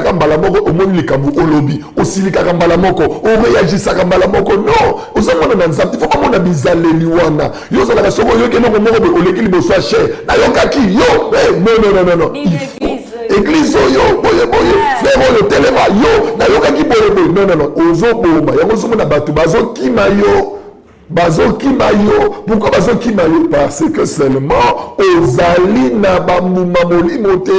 au monde au lobby, au silika rambalamoko, au réagir sa rambalamoko? Non, vous avez il faut pas mon bizarre liwana. Yo ça la soko yo keno mo au l'église bo soit cher. Na yo kaki yo, non. Église yo, boye, frère le téléma yo, na yo kaki boye. Non. Ozo boma, ya ozo na batu bazo kima yo. Bazo Kimayo, pourquoi Bazo Kimayo? Parce que seulement Ozali na bamuma molimote.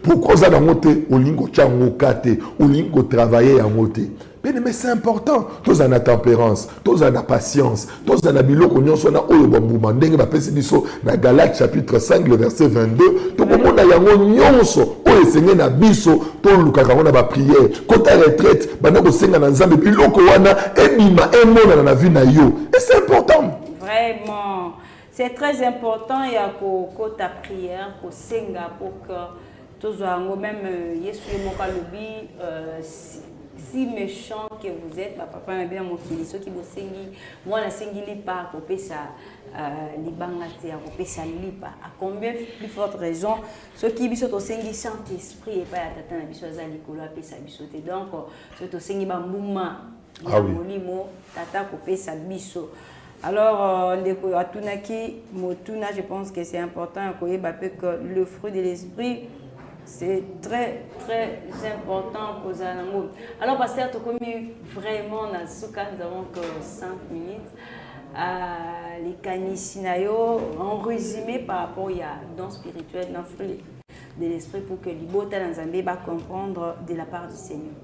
Pourquoi ça na mote? Olingo chango kate, olingo travailler en mote. Mais c'est important. Tous en la tempérance, tous en la patience, tous en la bilo qu'on y a oyo bambuma. Ndenge ba pesi biso na Galates chapitre 5 le verset 22. To mo na yango nyonso oyo senga na biso to lukaka na ba prière. Kota retraite, bana ko senga na nzambe biloko wana ebima emona na vie na yo. Et c'est important. Vraiment. C'est très important ya ko kota prière ko senga pour que tous même Yesu moka lobi si méchant que vous êtes, papa m'a bien montré ceux qui vous sengi, moi la sengi lipa, copé ça, libangate, copé ça lipa. À combien plus forte raison, ceux qui bisous au sengi Saint-Esprit et pas à tata na bisous azali kolo apé ça bisouté. Donc, ceux au sengi bambouma, molimo, tata copé ça bisou. Alors, à Tunaki, Motuna, je pense que c'est important que le fruit de l'esprit. C'est très, très important pour Zanango. Alors, pasteur, tu connais vraiment dans ce cas, nous avons que 5 minutes. Les canisinayo, en résumé par rapport à don spirituel, dans le fruit de l'esprit, pour que l'ibota dans Zambé va comprendre de la part du Seigneur.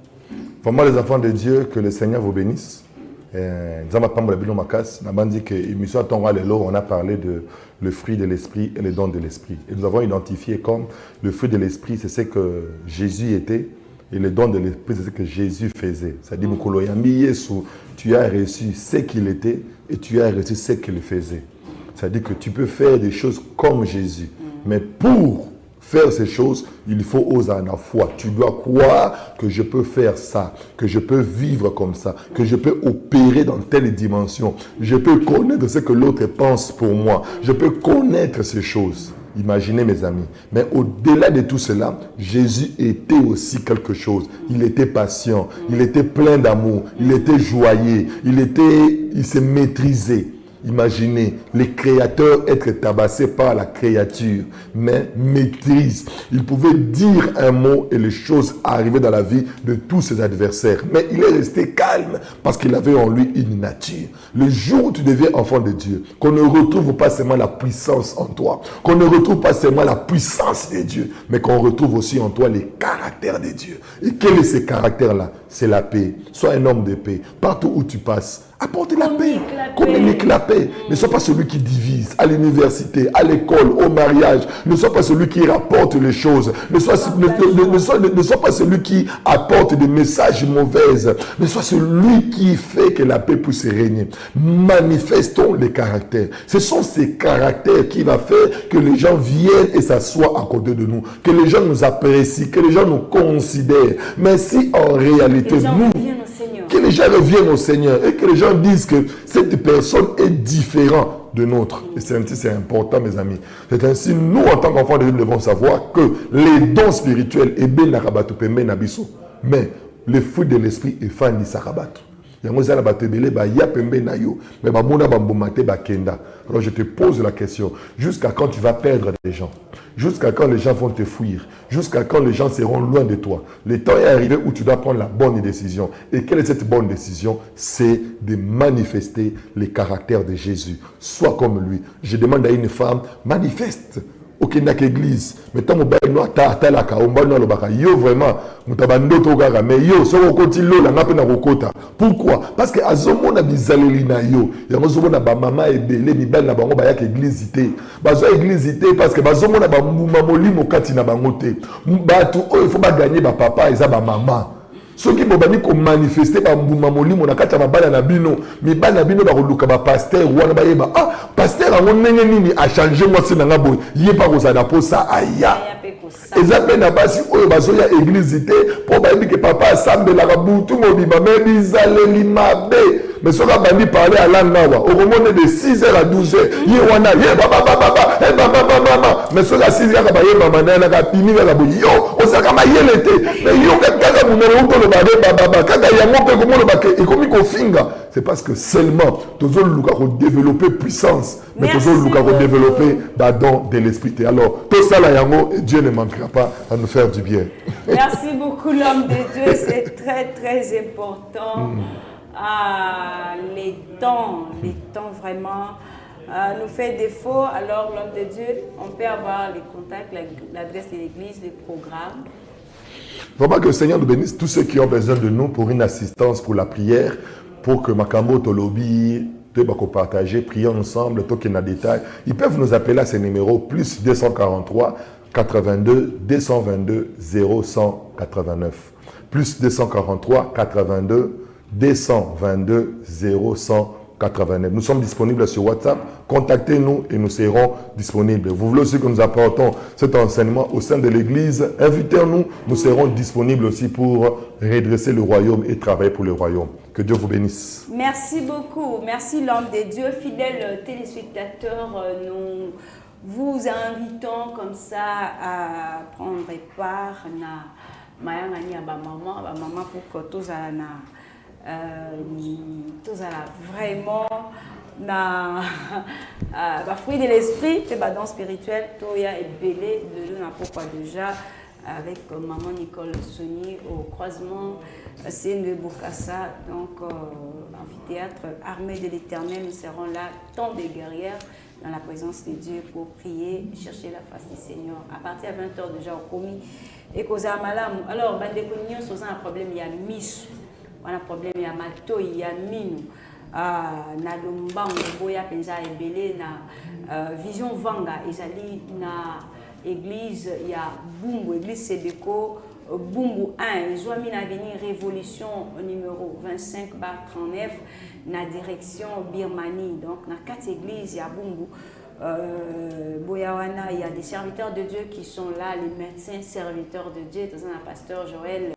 Vraiment, les enfants de Dieu, que le Seigneur vous bénisse. On a parlé de le fruit de l'esprit et les dons de l'esprit. Et nous avons identifié comme le fruit de l'esprit, c'est ce que Jésus était, et les dons de l'esprit, c'est ce que Jésus faisait. C'est-à-dire, tu as reçu ce qu'il était et tu as reçu ce qu'il faisait. C'est-à-dire que tu peux faire des choses comme Jésus, mais pour faire ces choses, il faut oser en la foi. Tu dois croire que je peux faire ça, que je peux vivre comme ça, que je peux opérer dans telle dimension. Je peux connaître ce que l'autre pense pour moi. Je peux connaître ces choses. Imaginez mes amis. Mais au-delà de tout cela, Jésus était aussi quelque chose. Il était patient, il était plein d'amour, il était joyeux, il se maîtrisait. Imaginez les créateurs être tabassés par la créature, mais maîtrise. Il pouvait dire un mot et les choses arrivaient dans la vie de tous ses adversaires. Mais il est resté calme parce qu'il avait en lui une nature. Le jour où tu deviens enfant de Dieu, qu'on ne retrouve pas seulement la puissance en toi, qu'on ne retrouve pas seulement la puissance de Dieu, mais qu'on retrouve aussi en toi les caractères de Dieu. Et quel est ce caractère-là? C'est la paix. Sois un homme de paix. Partout où tu passes, apporte la paix. Communique la paix. Ne sois pas celui qui divise à l'université, à l'école, au mariage. Ne sois pas celui qui rapporte les choses. Ne sois pas celui qui apporte des messages mauvais. Ne sois celui qui fait que la paix puisse régner. Manifestons les caractères. Ce sont ces caractères qui vont faire que les gens viennent et s'assoient à côté de nous. Que les gens nous apprécient, que les gens nous considèrent. Mais si en réalité, que les gens reviennent au Seigneur et que les gens disent que cette personne est différente de nôtre. Et c'est important, mes amis. C'est ainsi, nous, en tant qu'enfants de Dieu, nous devons savoir que les dons spirituels, mais le fruit de l'esprit est fan du sarabatu. Alors je te pose la question, jusqu'à quand tu vas perdre des gens? Jusqu'à quand les gens vont te fuir? Jusqu'à quand les gens seront loin de toi? Le temps est arrivé où tu dois prendre la bonne décision. Et quelle est cette bonne décision? C'est de manifester les caractères de Jésus. Sois comme lui. Je demande à une femme, manifeste. Ok, n'a qu'église. Mais tant que tu as la yo vraiment, mais yo, so okotilo la ngape na kokota. Pourquoi? Parce que azomo na bizaleli na yo. Yango zomo na ba mama ebele mibali na bango ba ya église té. Bazo église té parce que bazomo na ba molimo kati na bango té. Batu il faut ba gagner ba papa eza ba mama. Ceux qui vont manifester par Mbouma Molimo, na kata mabala na bino, mibala na bino ba koluka ba pasteur wana ba yeba pasteur a nenge nini a changé moi c'est nanga boy yeba ko za na posa aya. Ezapé na basi oyo bazoya église té pour ba que papa asambela ka butu mobimba mais bizaleli mabe. Mais ce qu'on va parler à l'angawa, au moment de 6h à 12h, yewana, mais ce que 6h à baye maman na ka pini ka boy yo, on s'akama yelete, mais yo kaka munero to le baba, kaka yango pe komo le bake, et comme ko finga, c'est parce que seulement tozo luka ko développer puissance, mais tozo luka ko développer don de l'esprit. Alors, tout ça là yango, Dieu ne manquera pas à nous faire du bien. Merci beaucoup l'homme de Dieu, c'est très très important. Les les temps vraiment nous fait défaut. Alors, l'homme de Dieu, on peut avoir les contacts, l'adresse de l'église, les programmes. Vraiment que le Seigneur nous bénisse tous ceux qui ont besoin de nous pour une assistance, pour la prière, pour que Makambo Tolobi, de partager, prier ensemble, tout qui est dans détail. Ils peuvent nous appeler à ces numéros plus 243 82 222 0189. Plus 243 82 222 0189. Nous sommes disponibles sur WhatsApp. Contactez-nous et nous serons disponibles. Vous voulez aussi que nous apportons cet enseignement au sein de l'Église? Invitez-nous. Nous serons disponibles aussi pour redresser le royaume et travailler pour le royaume. Que Dieu vous bénisse. Merci beaucoup. Merci l'homme de Dieu. Fidèles téléspectateurs, nous vous invitons comme ça à prendre part à Mayangani à maman pour que tous allons vraiment na fruit de l'esprit et don spirituel toya et belé de n'a pourquoi déjà avec maman Nicole Soni au croisement c'est de Bokassa donc amphithéâtre armée de l'Éternel. Nous serons là tant de guerrières dans la présence de Dieu pour prier, chercher la face du Seigneur à partir de 20h déjà au commis et cause à malam. Alors bande connions sont un problème, il y a mis on a un problème, il y a mato, il y a minu na lombango boya penza ebele na vision vanga ezali na église il y a Bumbu église Sebeko Bumbu 1 ils ont mis na avenir révolution numéro 25/39 na direction Birmanie. Donc na 4 églises il y a Bumbu Boyawana, il y a des serviteurs de Dieu qui sont là, les médecins serviteurs de Dieu. Nous avons un pasteur Joël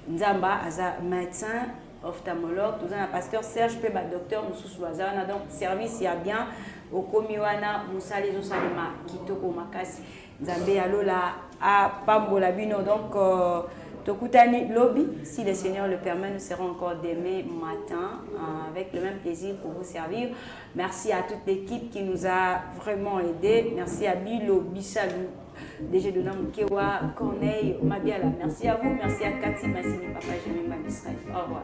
Nzamba, un médecin ophtalmologue. Nous avons un pasteur Serge Peba, docteur Moussouaza. Donc service il y a bien au Komiwana Moussali Zosalema Kitoko Makasi Nzambe Alola à Pambola Bino. Donc Tokutani Lobby, si le Seigneur le permet, nous serons encore demain matin avec le même plaisir pour vous servir. Merci à toute l'équipe qui nous a vraiment aidés. Merci à Bilo Bissalou, DG de Namoukewa, Corneille, Mabiala. Merci à vous. Merci à Cathy Massini, Papa Jérémy Israël. Au revoir.